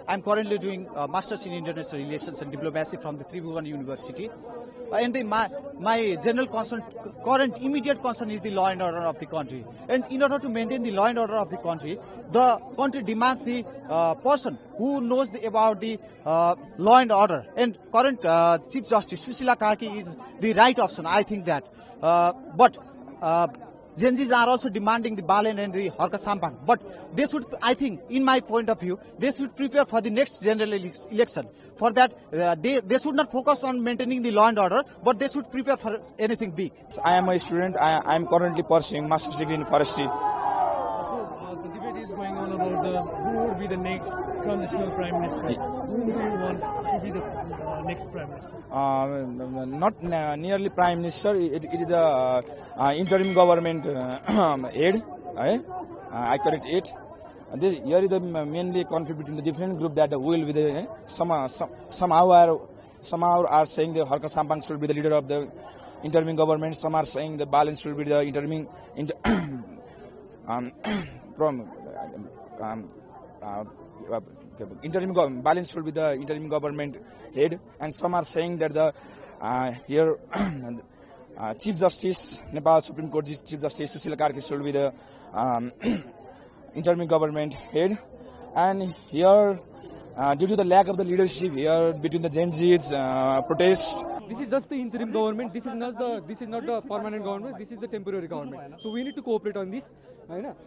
I'm currently doing Masters in International Relations and Diplomacy from the Tribhuvan University. And my general concern, current immediate concern is the law and order of the country. And in order to maintain the law and order of the country demands the person who knows about the law and order. And current Chief Justice Susila Karki is the right option, I think that. But Gen Zs are also demanding the Balen and the Harka Sampang. But they should, I think, in my point of view, they should prepare for the next general election. For that, they should not focus on maintaining the law and order, but they should prepare for anything big. I am a student. I am currently pursuing master's degree in forestry. So the debate is going on about who would be the next transitional prime minister. Who do you want to be the next prime minister? Not nearly prime minister. It is the interim government aid. I correct it. Here is the mainly contributing the different group that will be the somehow are saying the Harka Sampang should be the leader of the interim government. Some are saying the balance should be the interim balance should be the interim government head, and some are saying that the here Chief Justice, Nepal Supreme Court Chief Justice Susila Karki should be the interim government head. And here, due to the lack of the leadership here between the Gen Z's protest. This is just the interim government. This is not the permanent government. This is the temporary government. So we need to cooperate on this.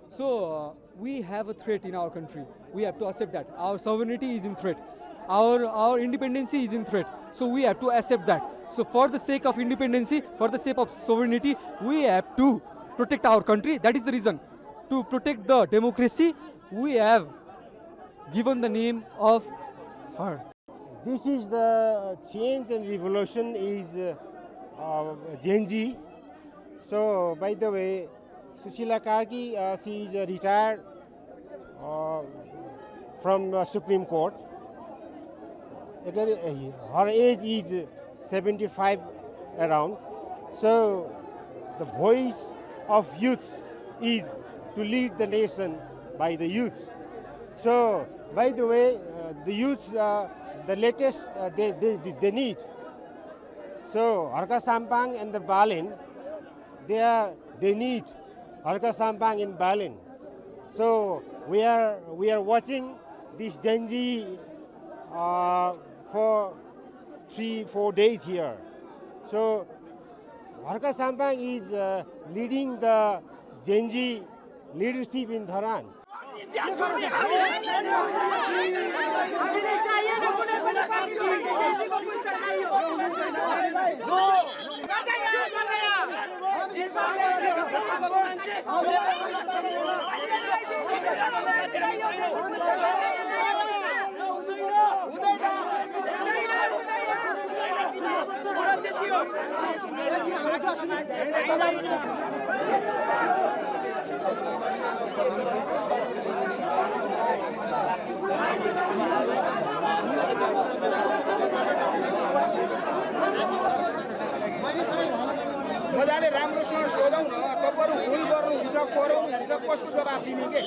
So we have a threat in our country. We have to accept that our sovereignty is in threat. Our independency is in threat. So we have to accept that. So for the sake of independency, for the sake of sovereignty, we have to protect our country. That is the reason. To protect the democracy, we have given the name of her. This is the change and revolution is Gen Z. So by the way, Susila Karki, she is retired from Supreme Court. Again, her age is 75 around. So the voice of youth is to lead the nation by the youth. So by the way, the youth, the latest they need. So Harka Sampang and the Balen, they need Harka Sampang in Balen. So we are watching this Gen Z for 3-4 days here. So Harka Sampang is leading the Gen Z leadership in Dharan. मजाले राम्रोसँग सोधौँ न तपाईहरु भुल गर्नुहुन्छ गरौँ हुन्छ कसको जवाफ दिने के